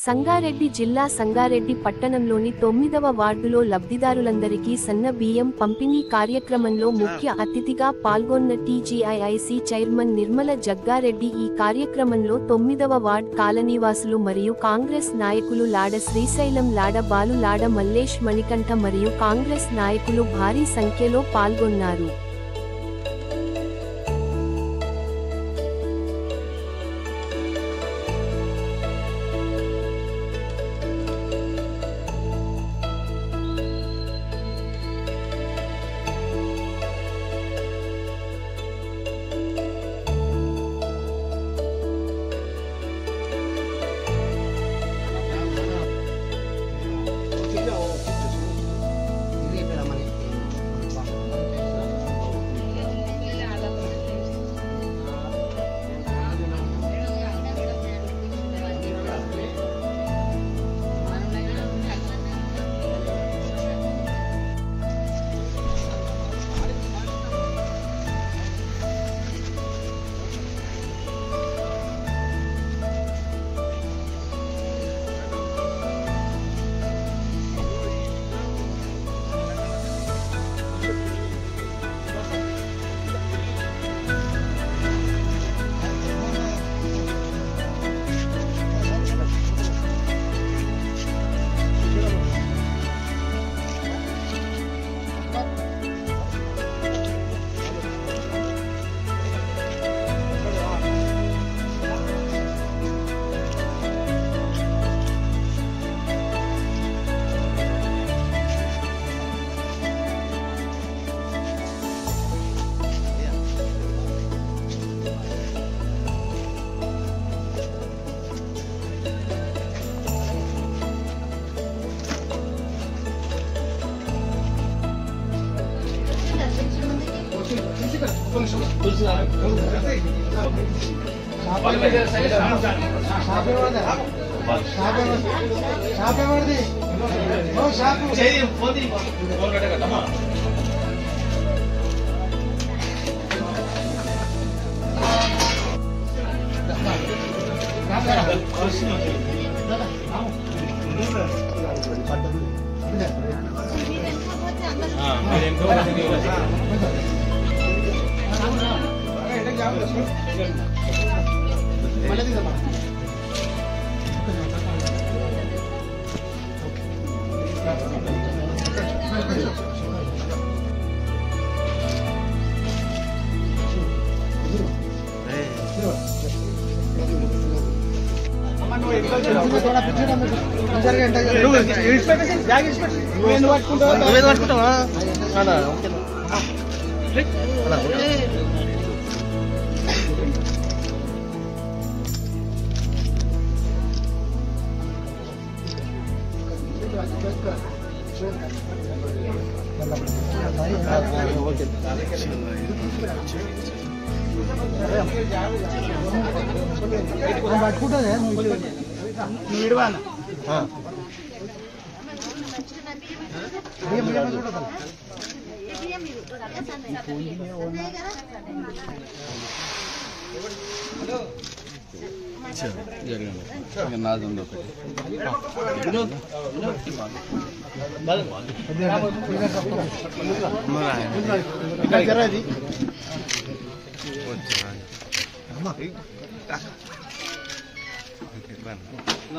సంగారెడ్డి జిల్లా సంగారెడ్డి పట్టణంలోని 9వ వార్డులో లబ్ధిదారులందరికీ సన్న బియ్యం పంపిణీ కార్యక్రమంలో ముఖ్య అతిథిగా పాల్గొన్న టీజీఐఐసీ చైర్మన్ నిర్మల జగ్గారెడ్డి ఈ కార్యక్రమంలో 9వ వార్డ్ కాలనీవాసులు మరియు కాంగ్రెస్ నాయకులు లాడ శ్రీశైలం, లాడ బాలు, లాడ మల్లేష్, మణికంఠ మరియు కాంగ్రెస్ నాయకులు భారీ సంఖ్యలో పాల్గొన్నారు.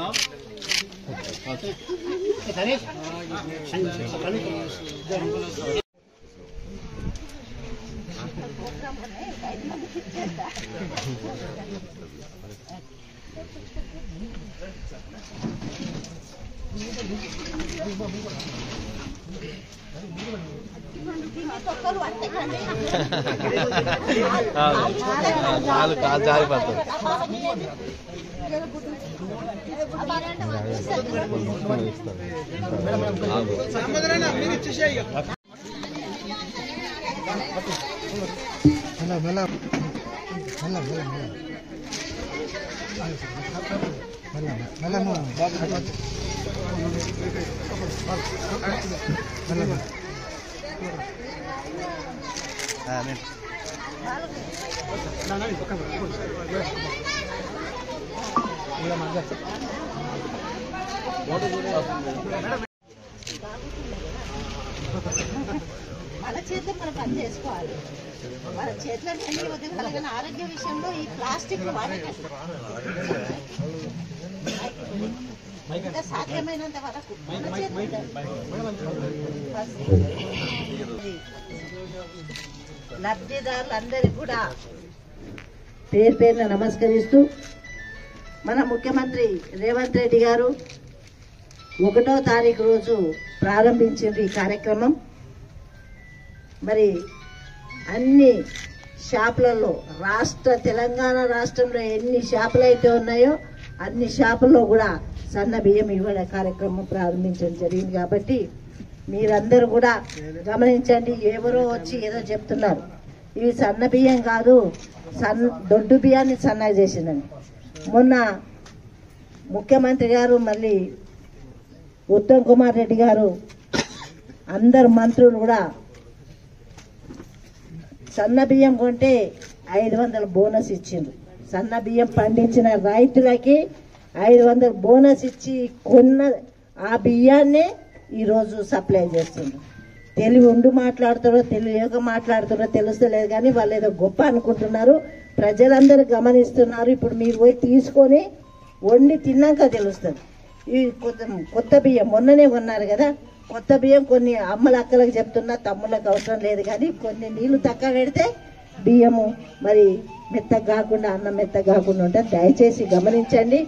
Nah, మన చేతిలో మనం పని చేసుకోవాలి. మన చేతిలో అన్ని వదిలిపోవాలి. కానీ ఆరోగ్య విషయంలో ఈ ప్లాస్టిక్ వాడకండి. సాధ్యమైనంత వరకు లబ్ధిదారులందరికీ కూడా పేరు పేరున నమస్కరిస్తూ మన ముఖ్యమంత్రి రేవంత్ రెడ్డి గారు 1వ తారీఖు రోజు ప్రారంభించింది ఈ కార్యక్రమం. మరి అన్ని షాపులలో తెలంగాణ రాష్ట్రంలో ఎన్ని షాపులు అయితే ఉన్నాయో అన్ని షాపుల్లో కూడా సన్న బియ్యం ఇవ్వడం కార్యక్రమం ప్రారంభించడం జరిగింది. కాబట్టి మీరందరూ కూడా గమనించండి. ఎవరో వచ్చి ఏదో చెప్తున్నారు, ఇవి సన్న బియ్యం కాదు, దొడ్డు బియ్యాన్ని సన్నగా చేసిందని. మొన్న ముఖ్యమంత్రి గారు, మళ్ళీ ఉత్తమ్ కుమార్ రెడ్డి గారు, అందరు మంత్రులు కూడా సన్న బియ్యం కొంటే 500 బోనస్ ఇచ్చిండ్రు. సన్న బియ్యం పండించిన రైతులకి 500 బోనస్ ఇచ్చి కొన్న ఆ బియ్యాన్నే ఈరోజు సప్లై చేస్తుండ్రు. తెలివి ఉండి మాట్లాడుతారో తెలియక మాట్లాడుతారో తెలుస్తలేదు, కానీ వాళ్ళు ఏదో గొప్ప అనుకుంటున్నారు. ప్రజలందరూ గమనిస్తున్నారు. ఇప్పుడు మీరు పోయి తీసుకొని వండి తిన్నాక తెలుస్తుంది. ఇవి కొత్త బియ్యం మొన్ననే కొన్నారు కదా, కొత్త బియ్యం కొన్ని అమ్మలక్కలకు చెప్తున్నా, తమ్ముళ్ళకి అవసరం లేదు, కానీ కొన్ని నీళ్లు తక్కువ పెడితే బియ్యము మరి మెత్తగా కాకుండా, అన్నం మెత్తగా కాకుండా ఉంటుంది. దయచేసి గమనించండి.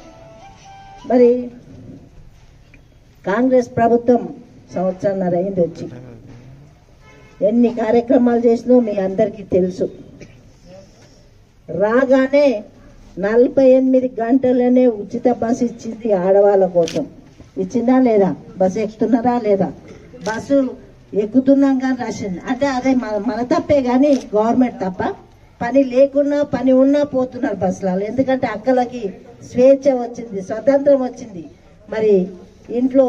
మరి కాంగ్రెస్ ప్రభుత్వం సంవత్సరంన్నర అయింది వచ్చి, ఎన్ని కార్యక్రమాలు చేసినో మీ అందరికీ తెలుసు. రాగానే 48 గంటలనే ఉచిత బస్సు ఇచ్చింది ఆడవాళ్ళ కోసం. ఇచ్చిందా లేదా? బస్సు ఎక్కుతున్నారా లేదా? బస్సు ఎక్కుతున్నాం కానీ రాసింది అంటే అదే మన తప్పే, కానీ గవర్నమెంట్ తప్ప. పని లేకున్నా పని ఉన్నా పోతున్నారు బస్సులలో. ఎందుకంటే అక్కలకి స్వేచ్ఛ వచ్చింది, స్వతంత్రం వచ్చింది. మరి ఇంట్లో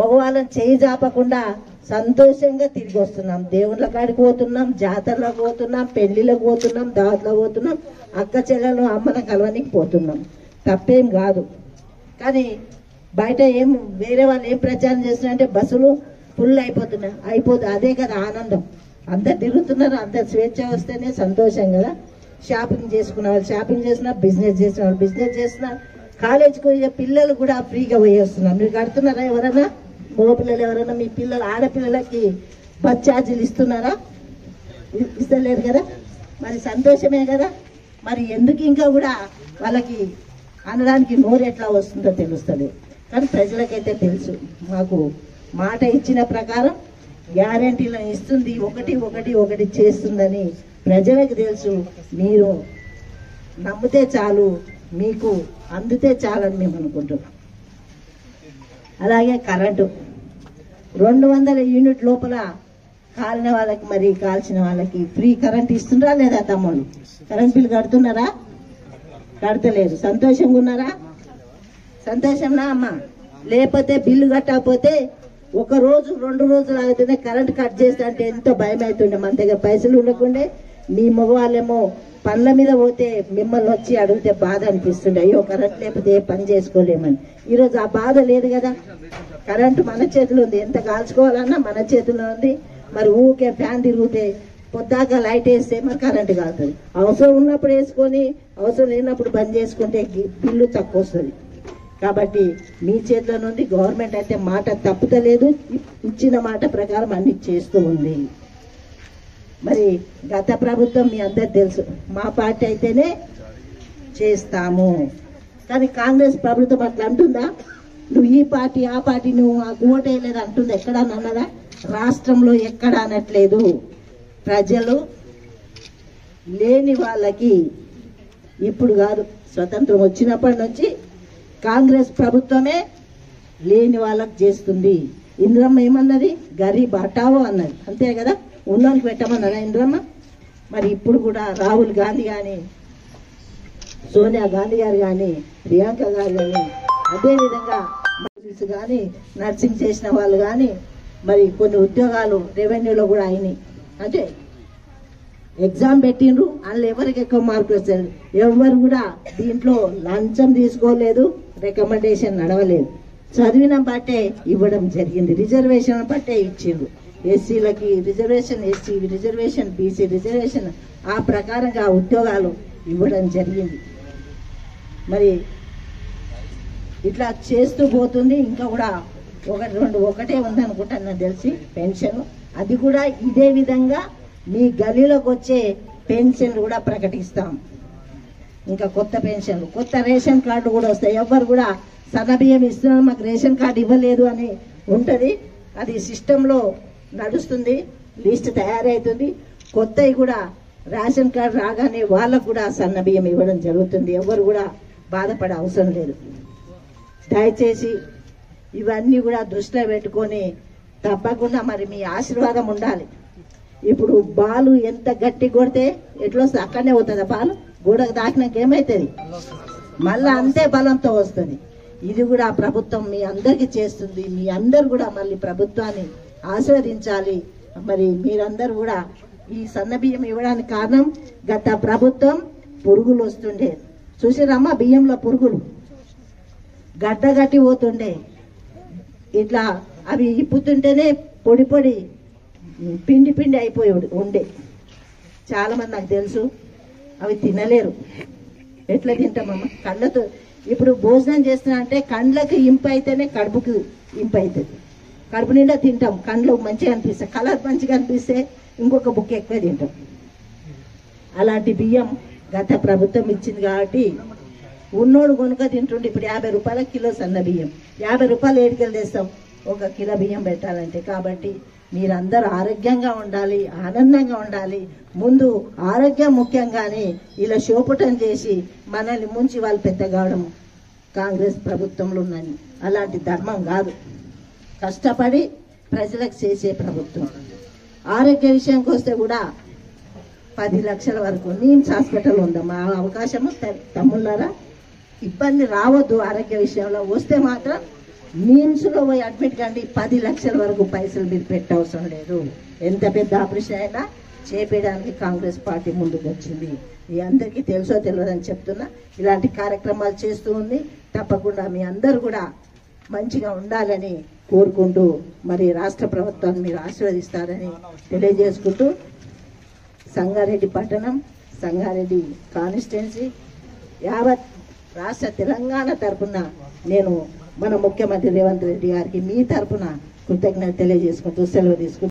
మగవాళ్ళని చేయి జాపకుండా సంతోషంగా తిరిగి వస్తున్నాం. దేవుళ్ళ కాడికి పోతున్నాం, జాతరలకు పోతున్నాం, పెళ్లిలకు పోతున్నాం, దావత్లకు పోతున్నాం, అక్క చెల్లెలు అమ్మల కలవనికి పోతున్నాం. తప్పేం కాదు. కానీ బయట వేరే వాళ్ళు ఏం ప్రచారం చేస్తున్నారంటే బస్సులు ఫుల్ అయిపోతుంది. అదే కదా ఆనందం. అందరు తిరుగుతున్నారు, అందరు స్వేచ్ఛ వస్తేనే సంతోషం కదా. షాపింగ్ చేసుకున్న వాళ్ళు షాపింగ్ చేస్తున్నారు, బిజినెస్ చేసిన వాళ్ళు బిజినెస్ చేస్తున్నారు, కాలేజీకి పోయే పిల్లలు కూడా ఫ్రీగా పోయేస్తున్నారు. మీరు కడుతున్నారా? ఎవరైనా మగపిల్లలు ఎవరైనా మీ పిల్లలు ఆడపిల్లలకి బస్ ఛార్జీలు ఇస్తున్నారా? ఇస్తలేరు కదా. మరి సంతోషమే కదా. మరి ఎందుకు ఇంకా కూడా వాళ్ళకి అనడానికి నోరు ఎట్లా వస్తుందో తెలుస్తుంది. కానీ ప్రజలకైతే తెలుసు, మాకు మాట ఇచ్చిన ప్రకారం గ్యారంటీలను ఇస్తుంది, ఒకటి చేస్తుందని ప్రజలకు తెలుసు. మీరు నమ్మితే చాలు, మీకు అందితే చాలని మేము అనుకుంటున్నాం. అలాగే కరెంటు 200 యూనిట్ లోపల కాలిన వాళ్ళకి, మరి కాల్చిన వాళ్ళకి ఫ్రీ కరెంట్ ఇస్తున్నారా లేదా? తమ్ముళ్ళు కరెంట్ బిల్ కడుతున్నారా? కడతలేరు. సంతోషంగా ఉన్నారా? సంతోషంనా అమ్మ? లేకపోతే బిల్లు కట్టకపోతే 1 రోజు 2 రోజులు అవుతుండే కరెంట్ కట్ చేస్తా అంటే ఎంతో భయం అవుతుండే. మన దగ్గర పైసలు ఉండకుండే. మీ మగవాళ్ళేమో పనుల మీద పోతే మిమ్మల్ని వచ్చి అడిగితే బాధ అనిపిస్తుండే, అయ్యో కరెంట్ లేకపోతే ఏ పని చేసుకోలేమని. ఈరోజు ఆ బాధ లేదు కదా. కరెంటు మన చేతిలో ఉంది. ఎంత కాల్చుకోవాలన్నా మన చేతిలో ఉంది. మరి ఊకే ఫ్యాన్ తిరిగితే పొద్దాక లైట్ వేస్తే మరి కరెంటు కాలుతుంది. అవసరం ఉన్నప్పుడు వేసుకొని, అవసరం లేనప్పుడు బంద్ చేసుకుంటే బిల్లు తక్కువ వస్తుంది. కాబట్టి మీ చేతిలో నుండి గవర్నమెంట్ అయితే మాట తప్పుతలేదు, ఇచ్చిన మాట ప్రకారం అన్ని చేస్తూ ఉంది. మరి గత ప్రభుత్వం మీ అందరికి తెలుసు, మా పార్టీ అయితేనే చేస్తాము. కానీ కాంగ్రెస్ ప్రభుత్వం అట్లా అంటుందా? నువ్వు ఈ పార్టీ ఆ పార్టీ నువ్వు ఓటేయలేదు అంటుంది. ఎక్కడా అన్నదా? రాష్ట్రంలో ఎక్కడ అనట్లేదు. ప్రజలు లేని వాళ్ళకి ఇప్పుడు కాదు, స్వతంత్రం వచ్చినప్పటి నుంచి కాంగ్రెస్ ప్రభుత్వమే లేని వాళ్ళకి చేస్తుంది. ఇందిరమ్మ ఏమన్నది? గరీబ్ హఠావో అన్నది, అంతే కదా. ఉన్నోనికి పెట్టమన్నదా ఇందిరమ్మ? మరి ఇప్పుడు కూడా రాహుల్ గాంధీ కానీ, సోనియా గాంధీ గారు కానీ, ప్రియాంక గారు కానీ, అదేవిధంగా కానీ నర్సింగ్ చేసిన వాళ్ళు కానీ, మరి కొన్ని ఉద్యోగాలు రెవెన్యూలో కూడా అయినాయి. అంటే ఎగ్జామ్ పెట్టిండ్రు, వాళ్ళు ఎవరికి ఎక్కువ మార్కులు వస్తారు. ఎవరు కూడా దీంట్లో లంచం తీసుకోలేదు, రికమెండేషన్ నడవలేదు. చదివిన బట్టే ఇవ్వడం జరిగింది, రిజర్వేషన్ బట్టే ఇచ్చిండ్రు. ఎస్సీలకి reservation, SC reservation, BC reservation, ఆ ప్రకారంగా ఉద్యోగాలు ఇవ్వడం జరిగింది. మరి ఇట్లా చేస్తూ పోతుంది. ఇంకా కూడా ఒకటే ఉందనుకుంటాను నాకు తెలిసి పెన్షన్. అది కూడా ఇదే విధంగా మీ గలీలోకి వచ్చే పెన్షన్లు కూడా ప్రకటిస్తాం. ఇంకా కొత్త పెన్షన్లు, కొత్త రేషన్ కార్డు కూడా వస్తాయి. ఎవరు కూడా సన్నబియ్యం ఇస్తున్నాం మాకు రేషన్ కార్డు ఇవ్వలేదు అని ఉంటుంది. అది సిస్టంలో నడుస్తుంది, లిస్ట్ తయారవుతుంది. కొత్తవి కూడా రేషన్ కార్డు రాగానే వాళ్ళకు కూడా సన్నబియ్యం ఇవ్వడం జరుగుతుంది. ఎవరు కూడా బాధపడే అవసరం లేదు. దయచేసి ఇవన్నీ కూడా దృష్టిలో పెట్టుకొని తప్పకుండా మరి మీ ఆశీర్వాదం ఉండాలి. ఇప్పుడు బాలు ఎంత గట్టి కొడితే ఎట్లా వస్తుంది, అక్కడనే పోతుంది బాలు. గోడకు తాకినాక ఏమవుతుంది, మళ్ళీ అంతే బలంతో వస్తుంది. ఇది కూడా ప్రభుత్వం మీ అందరికీ చేస్తుంది. మీ అందరు కూడా మళ్ళీ ప్రభుత్వాన్ని ఆశీర్వదించాలి. మరి మీరందరూ కూడా ఈ సన్నబియ్యం ఇవ్వడానికి కారణం గత ప్రభుత్వం పురుగులు వస్తుండే చూసిరమ్మా, బియ్యంలో పురుగులు గడ్డ గట్టి పోతుండే. ఇట్లా అవి ఇప్పుతుంటేనే పొడి పొడి పిండి పిండి అయిపోయి ఉండే. చాలా మంది నాకు తెలుసు అవి తినలేరు. ఎట్లా తింటామమ్మా, కళ్ళతో. ఇప్పుడు భోజనం చేస్తున్నా అంటే కండ్లకు ఇంపు అయితేనే కడుపుకి ఇంపు అవుతుంది. కడుపు నిండా తింటాం, కండ్లు మంచిగా అనిపిస్తాయి, కలర్ మంచిగా అనిపిస్తే ఇంకొక బుక్ ఎక్కువ తింటాం. అలాంటి బియ్యం గత ప్రభుత్వం ఇచ్చింది కాబట్టి ఉన్నోడు కొనుక తింటుండే. ఇప్పుడు 50 రూపాయల కిలో సన్న బియ్యం, 50 రూపాయలు ఏడుకెళ్ళి తెస్తాం ఒక కిలో బియ్యం పెట్టాలంటే. కాబట్టి మీరందరూ ఆరోగ్యంగా ఉండాలి, ఆనందంగా ఉండాలి. ముందు ఆరోగ్యం ముఖ్యంగానే ఇలా శోపటం చేసి మనల్ని ముంచి వాళ్ళు పెద్ద కావడం కాంగ్రెస్ ప్రభుత్వంలో ఉన్నది. అలాంటి ధర్మం కాదు. కష్టపడి ప్రజలకు చేసే ప్రభుత్వం. ఆరోగ్య విషయానికి వస్తే కూడా 10 లక్షల వరకు నీమ్స్ హాస్పిటల్ ఉందమ్మా. ఆ అవకాశము తమ్ముళ్ళారా, ఇబ్బంది రావద్దు ఆరోగ్య విషయంలో. వస్తే మాత్రం నీమ్స్లో పోయి అడ్మిట్ కండి. 10 లక్షల వరకు పైసలు మీరు పెట్టవసరం లేదు. ఎంత పెద్ద ఆపరేషన్ అయినా చేపేయడానికి కాంగ్రెస్ పార్టీ ముందుకు వచ్చింది. మీ అందరికీ తెలుసో తెలియదని చెప్తున్నా. ఇలాంటి కార్యక్రమాలు చేస్తూ ఉంది. తప్పకుండా మీ అందరూ కూడా మంచిగా ఉండాలని కోరుకుంటూ మరి రాష్ట్ర ప్రభుత్వాన్ని మీరు ఆశీర్వదిస్తారని తెలియజేసుకుంటూ, సంగారెడ్డి పట్టణం, సంగారెడ్డి కాన్స్టిట్యున్సీ, యావత్ రాష్ట్ర తెలంగాణ తరఫున నేను మన ముఖ్యమంత్రి రేవంత్ రెడ్డి గారికి మీ తరఫున కృతజ్ఞత తెలియజేసుకుంటూ సెలవు తీసుకుంటూ